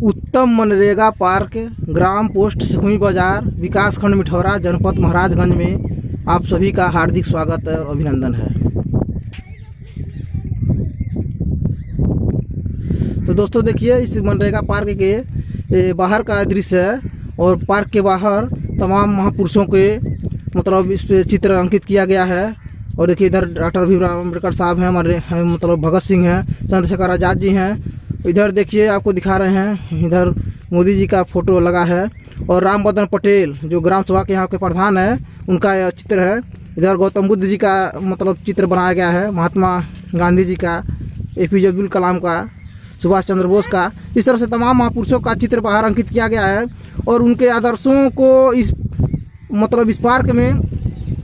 उत्तम मनरेगा पार्क, ग्राम पोस्ट सिकुई बाजार, विकास खंड मिठौरा, जनपद महाराजगंज में आप सभी का हार्दिक स्वागत और अभिनंदन है। तो दोस्तों देखिए, इस मनरेगा पार्क के बाहर का दृश्य है और पार्क के बाहर तमाम महापुरुषों के मतलब इस पे चित्र अंकित किया गया है। और देखिए इधर डॉक्टर भीमराव अम्बेडकर साहब हैं, हमारे मतलब भगत सिंह हैं, चंद्रशेखर आज़ाद जी हैं। इधर देखिए आपको दिखा रहे हैं, इधर मोदी जी का फोटो लगा है और राम बदन पटेल जो ग्राम सभा के यहाँ के प्रधान है उनका यह चित्र है। इधर गौतम बुद्ध जी का मतलब चित्र बनाया गया है, महात्मा गांधी जी का, APJ अब्दुल कलाम का, सुभाष चंद्र बोस का। इस तरह से तमाम महापुरुषों का चित्र बाहर अंकित किया गया है और उनके आदर्शों को इस पार्क में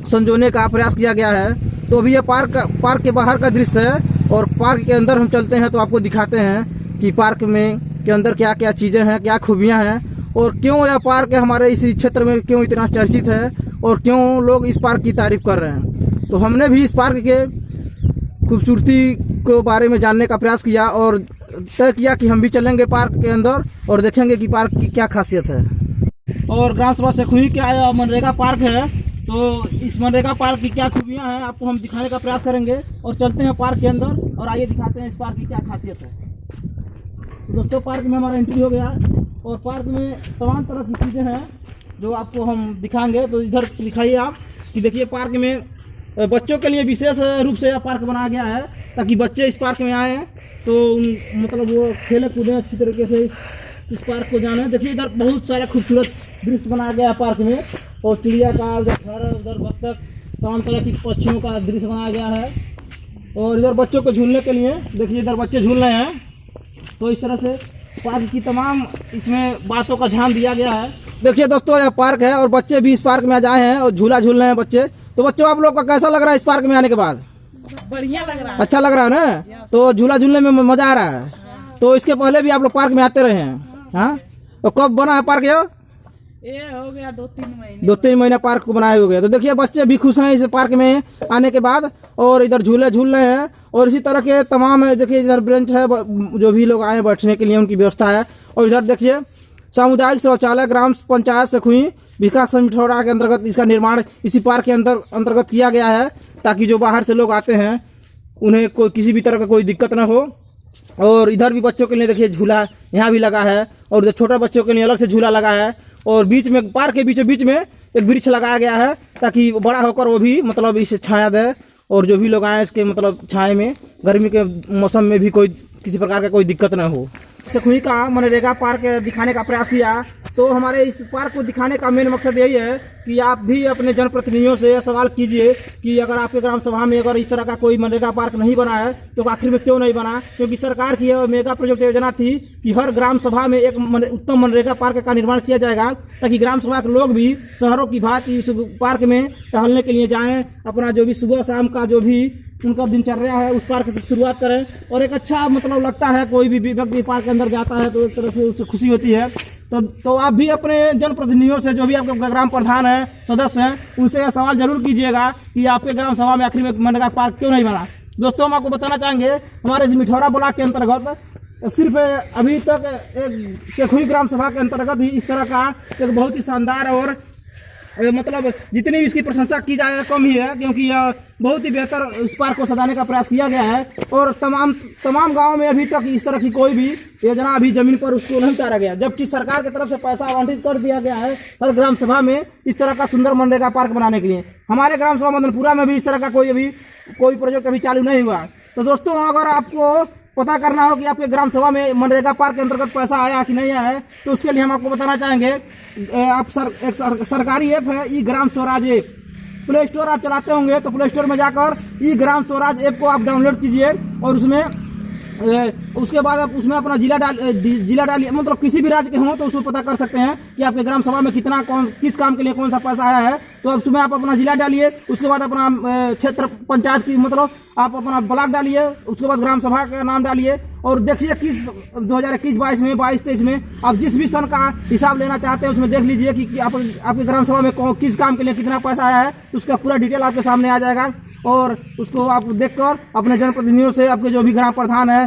संजोने का प्रयास किया गया है। तो अभी यह पार्क के बाहर का दृश्य है और पार्क के अंदर हम चलते हैं तो आपको दिखाते हैं कि पार्क में के अंदर क्या क्या चीज़ें हैं, क्या खूबियां हैं और क्यों यह पार्क हमारे इस क्षेत्र में क्यों इतना चर्चित है और क्यों लोग इस पार्क की तारीफ कर रहे हैं। तो हमने भी इस पार्क के खूबसूरती के बारे में जानने का प्रयास किया और तय किया कि हम भी चलेंगे पार्क के अंदर और देखेंगे कि पार्क की क्या खासियत है। और ग्राम सभा सिकुई के आया मनरेगा पार्क है, तो इस मनरेगा पार्क की क्या खूबियां हैं आपको हम दिखाने का प्रयास करेंगे और चलते हैं पार्क के अंदर और आइए दिखाते हैं इस पार्क की क्या खासियत है। तो दोस्तों पार्क में हमारा एंट्री हो गया और पार्क में तमाम तरह की चीज़ें हैं जो आपको हम दिखाएंगे। तो इधर दिखाइए आप कि देखिए पार्क में बच्चों के लिए विशेष रूप से यह पार्क बनाया गया है ताकि बच्चे इस पार्क में आएँ तो मतलब वो खेले कूदें अच्छी तरीके से इस पार्क को जाने। देखिए इधर बहुत सारा खूबसूरत दृश्य बनाया गया है पार्क में और चिड़िया का, उधर घर, उधर बत्तख, तमाम तरह की पक्षियों का दृश्य बनाया गया है। और इधर बच्चों को झूलने के लिए देखिए इधर बच्चे झूल रहे हैं। तो इस तरह से पार्क की तमाम इसमें बातों का ध्यान दिया गया है। देखिए दोस्तों यह पार्क है और बच्चे भी इस पार्क में आए हैं और झूला झूल रहे हैं बच्चे। तो बच्चों आप लोग का कैसा लग रहा है इस पार्क में आने के बाद? बढ़िया लग रहा है। अच्छा लग रहा है ना? तो झूला झूलने में मजा आ रहा है। तो इसके पहले भी आप लोग पार्क में आते रहे हैं? हाँ। तो कब बना है पार्क ये हो गया 2-3 महीना पार्क को बनाए हो गए। तो देखिए बच्चे भी खुश हैं इस पार्क में आने के बाद और इधर झूले झूल रहे हैं और इसी तरह के तमाम देखिए इधर बेंच है, जो भी लोग आए बैठने के लिए उनकी व्यवस्था है। और इधर देखिए सामुदायिक शौचालय ग्राम पंचायत सिकुई विकास खंड मिठौरा के अंतर्गत इसका निर्माण इसी पार्क के अंतर्गत किया गया है ताकि जो बाहर से लोग आते हैं उन्हें कोई किसी भी तरह का कोई दिक्कत ना हो। और इधर भी बच्चों के लिए देखिए झूला यहाँ भी लगा है और इधर छोटे बच्चों के लिए अलग से झूला लगा है और बीच में पार्क के बीच में एक वृक्ष लगाया गया है ताकि बड़ा होकर वो भी मतलब इसे छाया दे और जो भी लोग आए इसके मतलब छाए में गर्मी के मौसम में भी कोई किसी प्रकार का कोई दिक्कत न हो। सिकुई का मनरेगा पार्क दिखाने का प्रयास किया। तो हमारे इस पार्क को दिखाने का मेन मकसद यही है कि आप भी अपने जनप्रतिनिधियों से सवाल कीजिए कि अगर आपके ग्राम सभा में अगर इस तरह का कोई मनरेगा पार्क नहीं बना है तो आखिर में क्यों नहीं बना। क्योंकि सरकार की यह मेगा प्रोजेक्ट योजना थी कि हर ग्राम सभा में एक उत्तम मनरेगा पार्क का निर्माण किया जाएगा ताकि ग्राम सभा के लोग भी शहरों की भांति इस पार्क में टहलने के लिए जाएं, अपना जो भी सुबह शाम का जो भी उनका दिनचर्या है उस पार्क से शुरुआत करें। और एक अच्छा मतलब लगता है कोई भी व्यक्ति पार्क के अंदर जाता है तो एक तरह से उससे खुशी होती है। तो आप भी अपने जनप्रतिनिधियों से जो भी आपके ग्राम प्रधान है, सदस्य हैं, उनसे यह सवाल जरूर कीजिएगा कि आपके ग्राम सभा में आखिर में मनरेगा पार्क क्यों नहीं बना। दोस्तों हम आपको बताना चाहेंगे हमारे इस मिठौरा ब्लॉक के अंतर्गत सिर्फ अभी तक एक सिकुई ग्राम सभा के अंतर्गत ही इस तरह का एक बहुत ही शानदार और मतलब जितनी भी इसकी प्रशंसा की जाए कम ही है क्योंकि यह बहुत ही बेहतर इस पार्क को सजाने का प्रयास किया गया है। और तमाम गांवों में अभी तक इस तरह की कोई भी योजना अभी जमीन पर उसको नहीं उतारा गया, जबकि सरकार की तरफ से पैसा आवंटित कर दिया गया है हर ग्राम सभा में इस तरह का सुंदर मनरेगा पार्क बनाने के लिए। हमारे ग्राम सभा मदनपुरा में भी इस तरह का कोई प्रोजेक्ट अभी चालू नहीं हुआ। तो दोस्तों अगर आपको पता करना हो कि आपके ग्राम सभा में मनरेगा पार्क के अंतर्गत पैसा आया कि नहीं आया है तो उसके लिए हम आपको बताना चाहेंगे आप एक सरकारी ऐप है ई Gram Swaraj app. Play store आप चलाते होंगे तो प्ले स्टोर में जाकर ई ग्राम स्वराज ऐप को आप डाउनलोड कीजिए और उसके बाद आप उसमें अपना जिला डालिए, मतलब किसी भी राज्य के हों तो उसमें पता कर सकते हैं कि आपके ग्राम सभा में कितना किस काम के लिए कौन सा पैसा आया है। तो अब उसमें आप अपना जिला डालिए, उसके बाद अपना क्षेत्र पंचायत की मतलब आप अपना ब्लॉक डालिए, उसके बाद ग्राम सभा का नाम डालिए और देखिए किस 2021-22 में 22-23 में आप जिस भी सन का हिसाब लेना चाहते हैं उसमें देख लीजिए कि आपके ग्राम सभा में किस काम के लिए कितना पैसा आया है, तो उसका पूरा डिटेल आपके सामने आ जाएगा। और उसको आप देखकर अपने जनप्रतिनिधियों से, आपके जो भी ग्राम प्रधान है,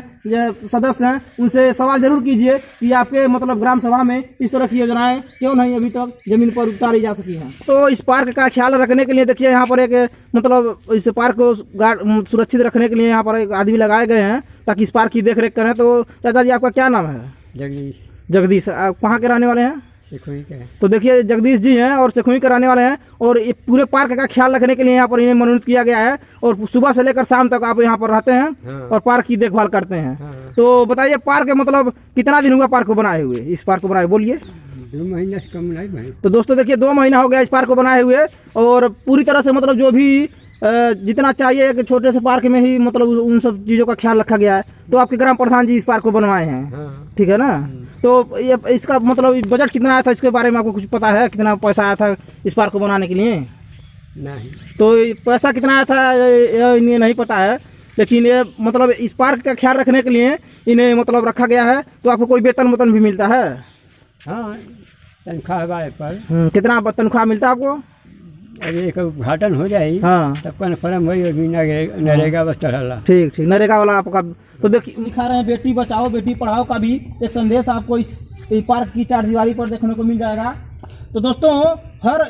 सदस्य हैं, उनसे सवाल जरूर कीजिए कि आपके मतलब ग्राम सभा में इस तरह की योजनाएं क्यों नहीं अभी तक जमीन पर उतारी जा सकी हैं। तो इस पार्क का ख्याल रखने के लिए देखिए यहाँ पर एक मतलब इस पार्क को सुरक्षित रखने के लिए यहाँ पर एक आदमी लगाए गए हैं ताकि इस पार्क की देख रेख करें। तो चाचा जी, आपका क्या नाम है? जगदीश। जगदीश। आप कहाँ के रहने वाले हैं? सिखुई के। तो देखिए जगदीश जी हैं और सिखुई कराने वाले हैं, और ये पूरे पार्क का ख्याल रखने के लिए यहाँ पर इन्हें मनोनीत किया गया है, और सुबह से लेकर शाम तक आप यहाँ पर रहते हैं। हाँ। और पार्क की देखभाल करते हैं। हाँ। तो बताइए, पार्क मतलब कितना दिन हुआ पार्क को बनाए हुए? इस पार्क को बनाए बोलिए। 2 महीने से कम नहीं भाई। तो दोस्तों देखिए 2 महीना हो गया इस पार्क को बनाए हुए, और पूरी तरह से मतलब जो भी जितना चाहिए कि छोटे से पार्क में ही मतलब उन सब चीज़ों का ख्याल रखा गया है। तो आपके ग्राम प्रधान जी इस पार्क को बनवाए हैं। हाँ। ठीक है ना? तो ये इसका मतलब बजट कितना आया था, इसके बारे में आपको कुछ पता है? कितना पैसा आया था इस पार्क को बनाने के लिए? नहीं। तो पैसा कितना आया था ये इन्हें नहीं पता है, लेकिन ये मतलब इस पार्क का ख्याल रखने के लिए इन्हें मतलब रखा गया है। तो आपको कोई वेतन भी मिलता है? हाँ, तनख्वाह पर। कितना तनख्वाह मिलता है आपको? अभी एक उद्घाटन हो जाए। हाँ। तब कन्फर्म वही अभी नरेगा बस चढ़ा। ठीक ठीक, नरेगा वाला आपका। तो देखिए दिखा रहे हैं बेटी बचाओ बेटी पढ़ाओ का भी एक संदेश आपको इस पार्क की चारदीवारी पर देखने को मिल जाएगा। तो दोस्तों हर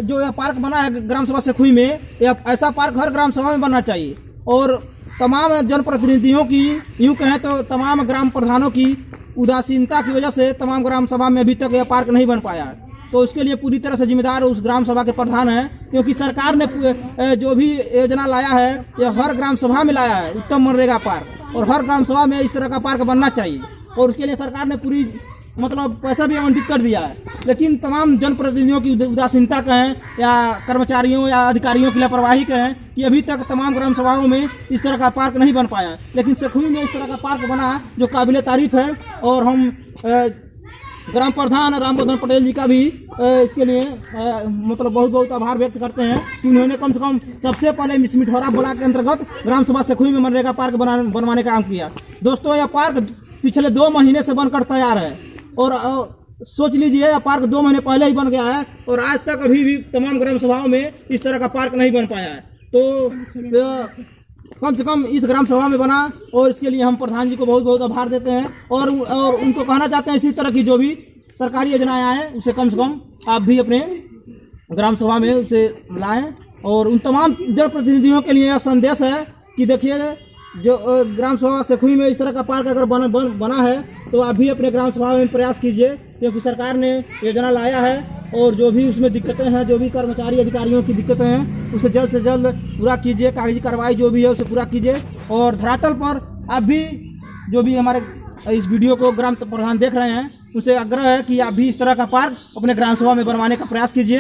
जो यह पार्क बना है ग्राम सभा सिखुई में, यह ऐसा पार्क हर ग्राम सभा में बनना चाहिए, और तमाम जनप्रतिनिधियों की, यूँ कहें तो तमाम ग्राम प्रधानों की उदासीनता की वजह से तमाम ग्राम सभा में अभी तक यह पार्क नहीं बन पाया है। तो उसके लिए पूरी तरह से जिम्मेदार उस ग्राम सभा के प्रधान हैं, क्योंकि सरकार ने जो भी योजना लाया है यह हर ग्राम सभा में लाया है, उत्तम मनरेगा पार्क, और हर ग्राम सभा में इस तरह का पार्क बनना चाहिए। और उसके लिए सरकार ने पूरी मतलब पैसा भी आवंटित कर दिया है, लेकिन तमाम जनप्रतिनिधियों की उदासीनता कहें या कर्मचारियों या अधिकारियों की लापरवाही कहें कि अभी तक तमाम ग्राम सभाओं में इस तरह का पार्क नहीं बन पाया। लेकिन सिखुई में इस तरह का पार्क बना जो काबिले तारीफ है, और हम ग्राम प्रधान रामवर्धन पटेल जी का भी इसके लिए मतलब बहुत बहुत आभार व्यक्त करते हैं कि उन्होंने कम से कम सबसे पहले इस मिठौरा ब्लॉक के अंतर्गत ग्राम सभा सिखुई में मनरेगा पार्क बनवाने का काम किया। दोस्तों यह पार्क पिछले 2 महीने से बनकर तैयार है, और सोच लीजिए यह पार्क 2 महीने पहले ही बन गया है, और आज तक अभी भी तमाम ग्राम सभाओं में इस तरह का पार्क नहीं बन पाया है। तो कम से कम इस ग्राम सभा में बना, और इसके लिए हम प्रधान जी को बहुत बहुत आभार देते हैं, और उनको कहना चाहते हैं इसी तरह की जो भी सरकारी योजनाएं आए उसे कम से कम आप भी अपने ग्राम सभा में उसे लाएं। और उन तमाम जनप्रतिनिधियों के लिए यह संदेश है कि देखिए जो ग्राम सभा सिखुई में इस तरह का पार्क अगर बना है तो आप भी अपने ग्राम सभा में प्रयास कीजिए, क्योंकि सरकार ने योजना लाया है, और जो भी उसमें दिक्कतें हैं, जो भी कर्मचारी अधिकारियों की दिक्कतें हैं, उसे जल्द से जल्द पूरा कीजिए। कागजी कार्रवाई जो भी है उसे पूरा कीजिए, और धरातल पर आप भी जो भी हमारे इस वीडियो को ग्राम प्रधान देख रहे हैं उनसे आग्रह है कि आप भी इस तरह का पार्क अपने ग्राम सभा में बनवाने का प्रयास कीजिए।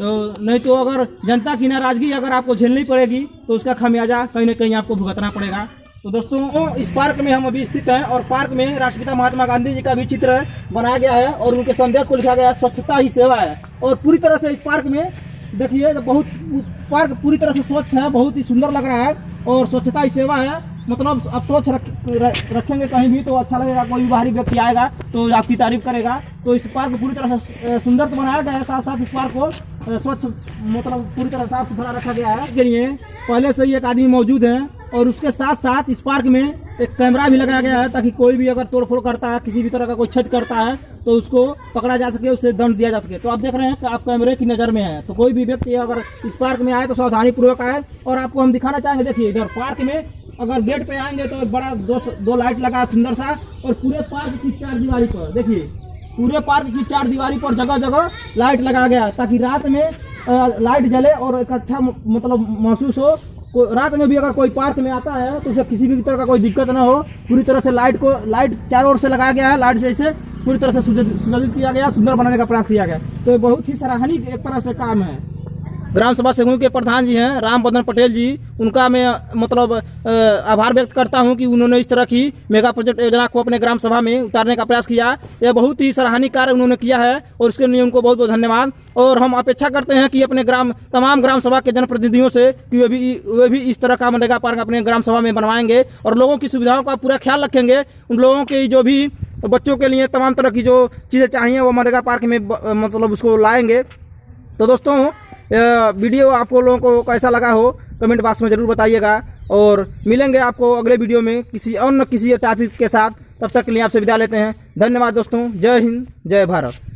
नहीं तो अगर जनता की नाराजगी अगर आपको झेलनी पड़ेगी तो उसका खामियाजा कहीं ना कहीं आपको भुगतना पड़ेगा। तो दोस्तों इस पार्क में हम अभी स्थित हैं, और पार्क में राष्ट्रपिता महात्मा गांधी जी का भी चित्र बनाया गया है, और उनके संदेश को लिखा गया है, स्वच्छता ही सेवा है। और पूरी तरह से इस पार्क में देखिए बहुत पार्क पूरी तरह से स्वच्छ है, बहुत ही सुंदर लग रहा है, और स्वच्छता ही सेवा है। मतलब आप स्वच्छ रखेंगे कहीं भी तो अच्छा लगेगा, कोई बाहरी व्यक्ति आएगा तो आपकी तारीफ करेगा। तो इस पार्क को पूरी तरह से सुंदर तो बनाया गया है, साथ साथ इस पार्क को स्वच्छ मतलब पूरी तरह साफ सुथरा रखा गया है। इसके लिए पहले से ही एक आदमी मौजूद है, और उसके साथ साथ इस पार्क में एक कैमरा भी लगाया गया है, ताकि कोई भी अगर तोड़फोड़ करता है, किसी भी तरह का कोई क्षति करता है तो उसको पकड़ा जा सके, उसे दंड दिया जा सके। तो आप देख रहे हैं कि आप कैमरे की नज़र में हैं, तो कोई भी व्यक्ति अगर इस पार्क में आए तो सावधानी पूर्वक आए। और आपको हम दिखाना चाहेंगे, देखिए इधर पार्क में अगर गेट पे आएंगे तो एक बड़ा 2 लाइट लगा सुंदर सा, और पूरे पार्क की 4 दीवारी पर देखिए, पूरे पार्क की 4 दीवारी पर जगह जगह लाइट लगाया गया है, ताकि रात में लाइट जले और एक अच्छा मतलब महसूस हो। रात में भी अगर कोई पार्क में आता है तो उसे किसी भी तरह का कोई दिक्कत ना हो। पूरी तरह से लाइट चारों ओर से लगाया गया है, लाइट से इसे पूरी तरह से सुसज्जित किया गया, सुंदर बनाने का प्रयास किया गया। तो ये बहुत ही सराहनीय एक तरह से काम है। ग्राम सभा सिखुई के प्रधान जी हैं रामवर्धन पटेल जी, उनका मैं मतलब आभार व्यक्त करता हूं कि उन्होंने इस तरह की मेगा प्रोजेक्ट योजना को अपने ग्राम सभा में उतारने का प्रयास किया। यह बहुत ही सराहनीय कार्य उन्होंने किया है, और उसके लिए उनको बहुत बहुत धन्यवाद। और हम अपेक्षा करते हैं कि अपने तमाम ग्राम सभा के जनप्रतिनिधियों से कि वे भी इस तरह का मनरेगा पार्क अपने ग्राम सभा में बनवाएंगे, और लोगों की सुविधाओं का पूरा ख्याल रखेंगे। उन लोगों की जो भी बच्चों के लिए तमाम तरह की जो चीज़ें चाहिए वो मनरेगा पार्क में मतलब उसको लाएंगे। तो दोस्तों वीडियो आपको लोगों को कैसा लगा हो कमेंट बॉक्स में ज़रूर बताइएगा। और मिलेंगे आपको अगले वीडियो में किसी और न किसी टॉपिक के साथ। तब तक के लिए आपसे विदा लेते हैं। धन्यवाद दोस्तों। जय हिंद, जय भारत।